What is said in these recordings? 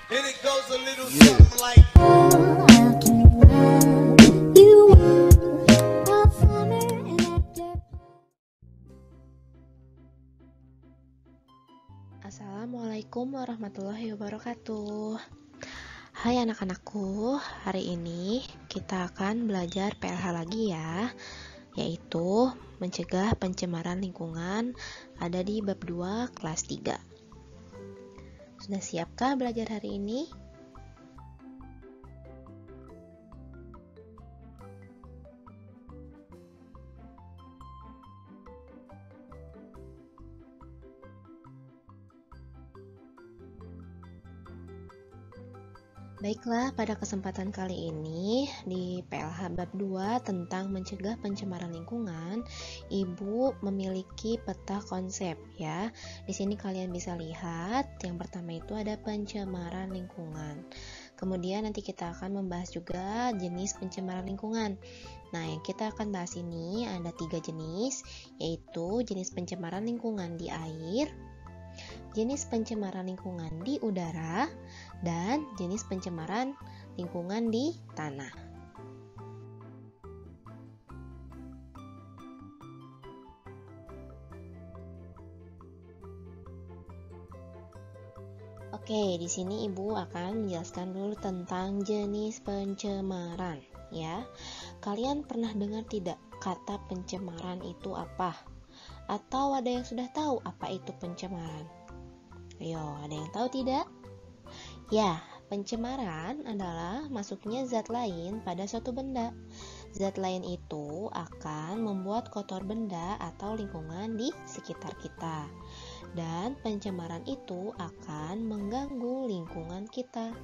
And it goes a little something like Assalamualaikum warahmatullahi wabarakatuh. Hai anak-anakku, hari ini kita akan belajar PLH lagi ya, yaitu mencegah pencemaran lingkungan, ada di bab 2 kelas 3. Sudah siapkah belajar hari ini? Baiklah, pada kesempatan kali ini di PLH bab 2 tentang mencegah pencemaran lingkungan, Ibu memiliki peta konsep ya. Di sini kalian bisa lihat, yang pertama itu ada pencemaran lingkungan. Kemudian nanti kita akan membahas juga jenis pencemaran lingkungan. Nah, yang kita akan bahas ini ada 3 jenis, yaitu jenis pencemaran lingkungan di air, jenis pencemaran lingkungan di udara, dan jenis pencemaran lingkungan di tanah. Oke, di sini Ibu akan menjelaskan dulu tentang jenis pencemaran ya. Kalian pernah dengar tidak kata pencemaran itu apa? Atau ada yang sudah tahu apa itu pencemaran? Ayo, ada yang tahu tidak? Ya, pencemaran adalah masuknya zat lain pada suatu benda. Zat lain itu akan membuat kotor benda atau lingkungan di sekitar kita. Dan pencemaran itu akan mengganggu lingkungan kita.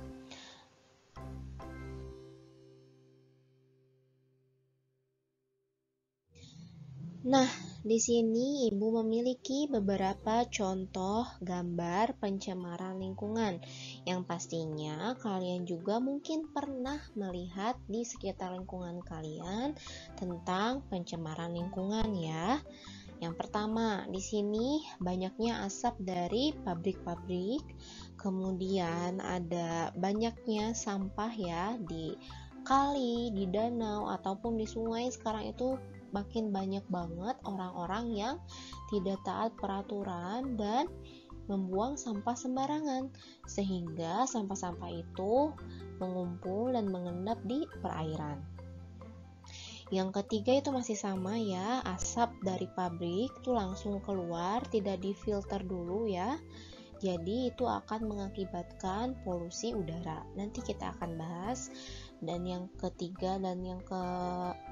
Nah, di sini Ibu memiliki beberapa contoh gambar pencemaran lingkungan yang pastinya kalian juga mungkin pernah melihat di sekitar lingkungan kalian tentang pencemaran lingkungan ya. Yang pertama, di sini banyaknya asap dari pabrik-pabrik, kemudian ada banyaknya sampah ya di kali, di danau ataupun di sungai. Sekarang itu makin banyak banget orang-orang yang tidak taat peraturan dan membuang sampah sembarangan, sehingga sampah-sampah itu mengumpul dan mengendap di perairan. Yang ketiga itu masih sama ya, asap dari pabrik itu langsung keluar, tidak difilter dulu ya. Jadi itu akan mengakibatkan polusi udara. Nanti kita akan bahas. Dan yang ketiga dan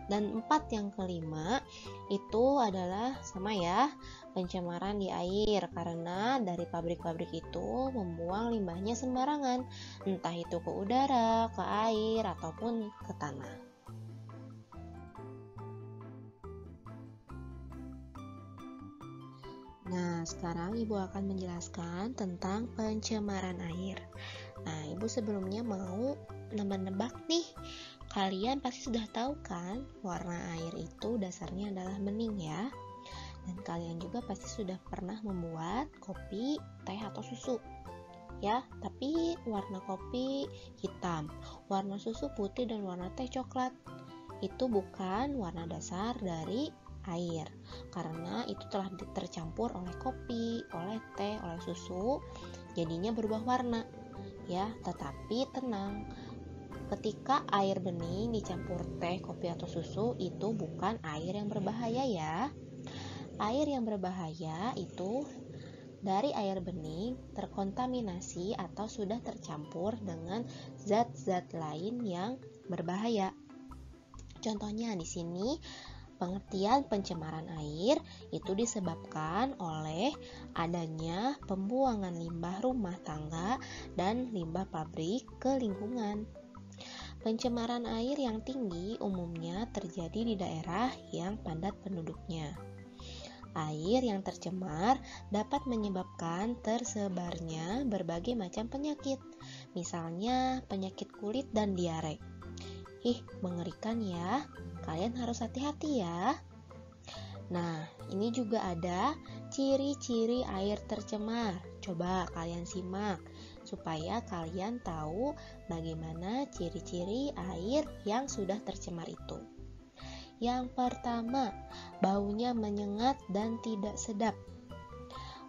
empat yang kelima itu adalah sama ya, pencemaran di air, karena dari pabrik-pabrik itu membuang limbahnya sembarangan, entah itu ke udara, ke air ataupun ke tanah. Nah, sekarang Ibu akan menjelaskan tentang pencemaran air. Nah, Ibu sebelumnya mau nebak nih. Kalian pasti sudah tahu kan, warna air itu dasarnya adalah bening ya. Dan kalian juga pasti sudah pernah membuat kopi, teh atau susu. Ya, tapi warna kopi hitam, warna susu putih dan warna teh coklat. Itu bukan warna dasar dari air, karena itu telah tercampur oleh kopi, oleh teh, oleh susu, jadinya berubah warna ya. Tetapi tenang, ketika air bening dicampur teh, kopi atau susu, itu bukan air yang berbahaya ya. Air yang berbahaya itu dari air bening terkontaminasi atau sudah tercampur dengan zat-zat lain yang berbahaya. Contohnya di sini, pengertian pencemaran air itu disebabkan oleh adanya pembuangan limbah rumah tangga dan limbah pabrik ke lingkungan. Pencemaran air yang tinggi umumnya terjadi di daerah yang padat penduduknya. Air yang tercemar dapat menyebabkan tersebarnya berbagai macam penyakit, misalnya penyakit kulit dan diare. Mengerikan ya. Kalian harus hati-hati ya. Nah, ini juga ada ciri-ciri air tercemar. Coba kalian simak supaya kalian tahu bagaimana ciri-ciri air yang sudah tercemar itu. Yang pertama, baunya menyengat dan tidak sedap.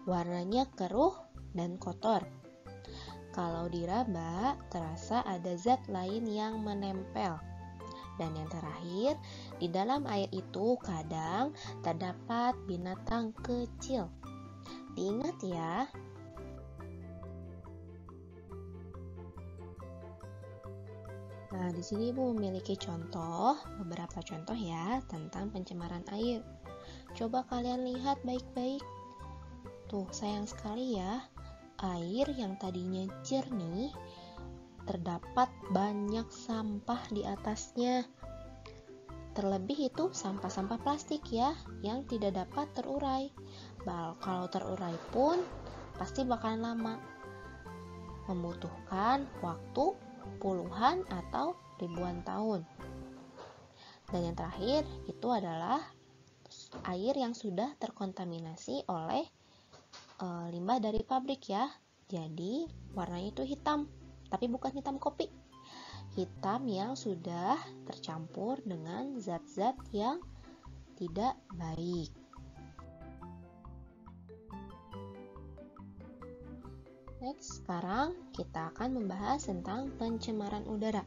Warnanya keruh dan kotor. Kalau diraba, terasa ada zat lain yang menempel. Dan yang terakhir, di dalam air itu kadang terdapat binatang kecil. Diingat ya. Nah, di sini Ibu memiliki beberapa contoh ya tentang pencemaran air. Coba kalian lihat baik-baik. Tuh, sayang sekali ya, air yang tadinya jernih terdapat banyak sampah di atasnya. Terlebih itu sampah-sampah plastik ya, yang tidak dapat terurai. Kalau terurai pun pasti bakalan lama, membutuhkan waktu puluhan atau ribuan tahun. Dan yang terakhir itu adalah air yang sudah terkontaminasi oleh limbah dari pabrik ya. Jadi warnanya itu hitam, tapi bukan hitam kopi. Hitam yang sudah tercampur dengan zat-zat yang tidak baik. Next, sekarang kita akan membahas tentang pencemaran udara.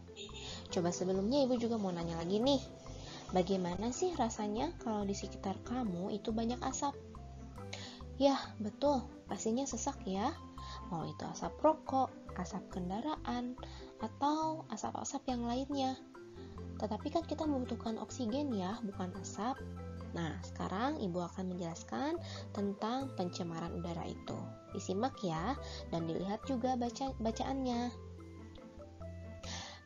Coba sebelumnya Ibu juga mau nanya lagi nih. Bagaimana sih rasanya kalau di sekitar kamu itu banyak asap? Ya, betul, pastinya sesak ya. Mau itu asap rokok, asap kendaraan, atau asap-asap yang lainnya. Tetapi kan kita membutuhkan oksigen ya, bukan asap. Nah, sekarang Ibu akan menjelaskan tentang pencemaran udara itu. Disimak ya, dan dilihat juga bacaannya.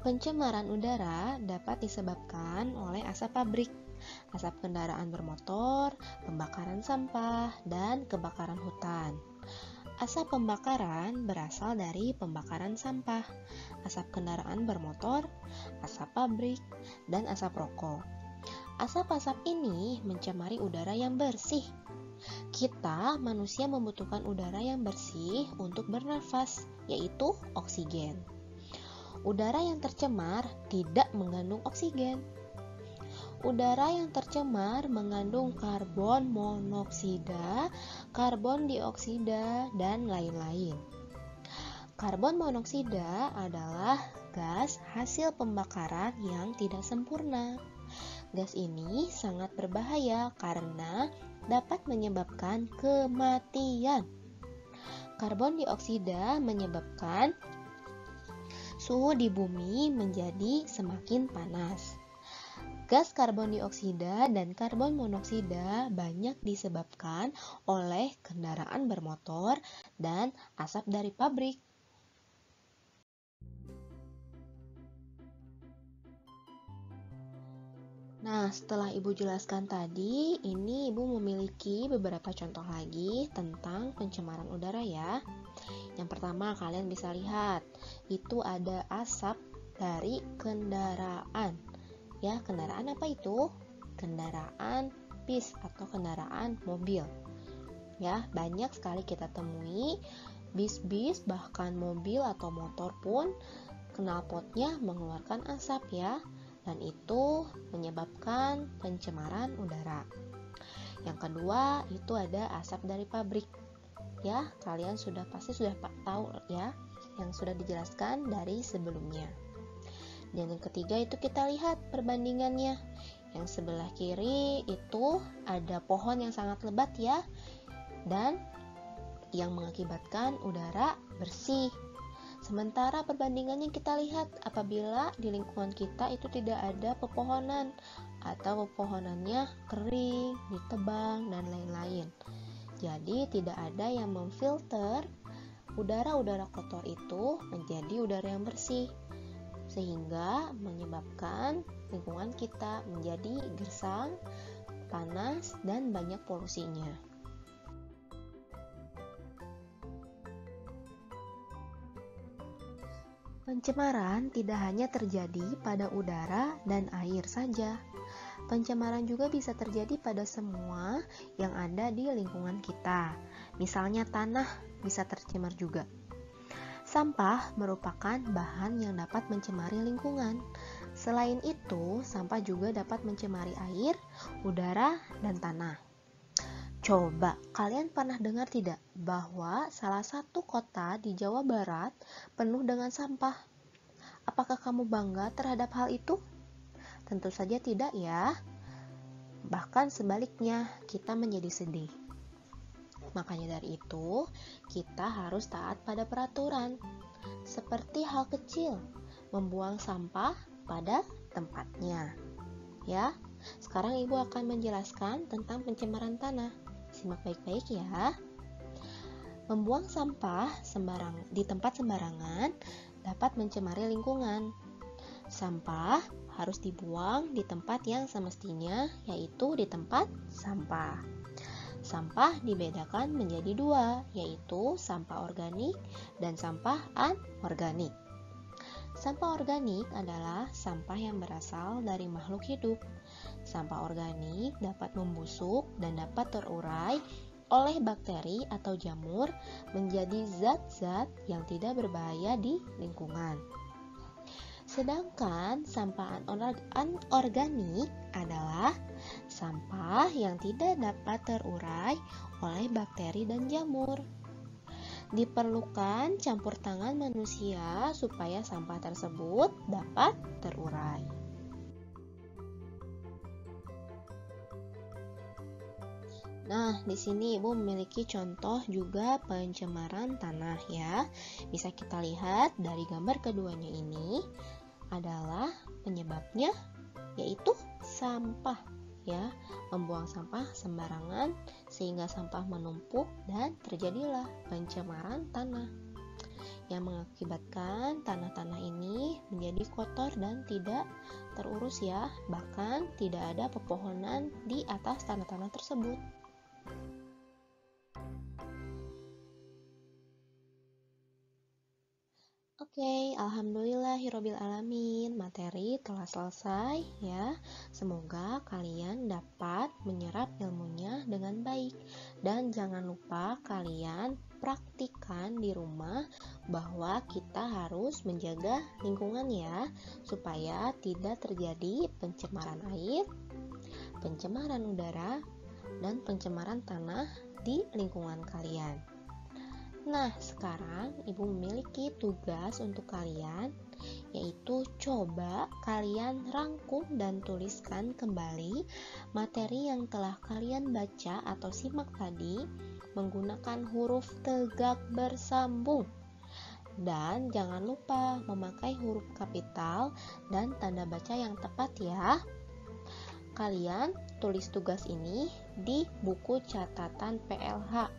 Pencemaran udara dapat disebabkan oleh asap pabrik, asap kendaraan bermotor, pembakaran sampah, dan kebakaran hutan. Asap pembakaran berasal dari pembakaran sampah, asap kendaraan bermotor, asap pabrik, dan asap rokok. Asap-asap ini mencemari udara yang bersih. Kita manusia membutuhkan udara yang bersih untuk bernafas, yaitu oksigen. Udara yang tercemar tidak mengandung oksigen. Udara yang tercemar mengandung karbon monoksida, karbon dioksida, dan lain-lain. Karbon monoksida adalah gas hasil pembakaran yang tidak sempurna. Gas ini sangat berbahaya karena dapat menyebabkan kematian. Karbon dioksida menyebabkan suhu di bumi menjadi semakin panas. Gas karbon dioksida dan karbon monoksida banyak disebabkan oleh kendaraan bermotor dan asap dari pabrik. Nah, setelah Ibu jelaskan tadi, ini Ibu memiliki beberapa contoh lagi tentang pencemaran udara ya. Yang pertama, kalian bisa lihat, itu ada asap dari kendaraan. Ya, kendaraan apa itu? Kendaraan bis atau kendaraan mobil. Ya, banyak sekali kita temui bis-bis, bahkan mobil atau motor pun knalpotnya mengeluarkan asap ya. Dan itu menyebabkan pencemaran udara. Yang kedua, itu ada asap dari pabrik. Ya, kalian pasti sudah tahu ya, yang sudah dijelaskan dari sebelumnya. Dan yang ketiga itu kita lihat perbandingannya. Yang sebelah kiri itu ada pohon yang sangat lebat ya, dan yang mengakibatkan udara bersih. Sementara perbandingannya kita lihat apabila di lingkungan kita itu tidak ada pepohonan atau pepohonannya kering, ditebang, dan lain-lain. Jadi tidak ada yang memfilter udara-udara kotor itu menjadi udara yang bersih, sehingga menyebabkan lingkungan kita menjadi gersang, panas, dan banyak polusinya. Pencemaran tidak hanya terjadi pada udara dan air saja. Pencemaran juga bisa terjadi pada semua yang ada di lingkungan kita. Misalnya tanah bisa tercemar juga. Sampah merupakan bahan yang dapat mencemari lingkungan. Selain itu, sampah juga dapat mencemari air, udara, dan tanah. Coba kalian pernah dengar tidak bahwa salah satu kota di Jawa Barat penuh dengan sampah? Apakah kamu bangga terhadap hal itu? Tentu saja tidak ya. Bahkan sebaliknya, kita menjadi sedih. Makanya dari itu, kita harus taat pada peraturan. Seperti hal kecil, membuang sampah pada tempatnya. Ya, sekarang Ibu akan menjelaskan tentang pencemaran tanah. Simak baik-baik ya. Membuang sampah di tempat sembarangan dapat mencemari lingkungan. Sampah harus dibuang di tempat yang semestinya, yaitu di tempat sampah. Sampah dibedakan menjadi dua, yaitu sampah organik dan sampah anorganik. Sampah organik adalah sampah yang berasal dari makhluk hidup. Sampah organik dapat membusuk dan dapat terurai oleh bakteri atau jamur menjadi zat-zat yang tidak berbahaya di lingkungan. Sedangkan sampah anorganik adalah sampah yang tidak dapat terurai oleh bakteri dan jamur. Diperlukan campur tangan manusia supaya sampah tersebut dapat terurai. Nah, di sini Ibu memiliki contoh juga pencemaran tanah ya. Bisa kita lihat dari gambar keduanya ini adalah penyebabnya yaitu sampah ya, membuang sampah sembarangan sehingga sampah menumpuk dan terjadilah pencemaran tanah yang mengakibatkan tanah-tanah ini menjadi kotor dan tidak terurus ya, bahkan tidak ada pepohonan di atas tanah-tanah tersebut. Oke, alhamdulillahirabbil alamin. Materi telah selesai ya. Semoga kalian dapat menyerap ilmunya dengan baik. Dan jangan lupa kalian praktikkan di rumah bahwa kita harus menjaga lingkungan ya, supaya tidak terjadi pencemaran air, pencemaran udara, dan pencemaran tanah di lingkungan kalian. Nah, sekarang Ibu memiliki tugas untuk kalian, yaitu coba kalian rangkum dan tuliskan kembali materi yang telah kalian baca atau simak tadi menggunakan huruf tegak bersambung. Dan jangan lupa memakai huruf kapital dan tanda baca yang tepat ya. Kalian tulis tugas ini di buku catatan PLH.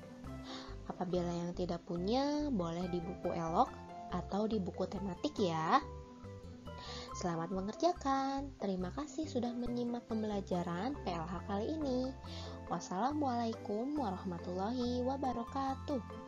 Apabila yang tidak punya, boleh di buku elok atau di buku tematik ya. Selamat mengerjakan. Terima kasih sudah menyimak pembelajaran PLH kali ini. Wassalamualaikum warahmatullahi wabarakatuh.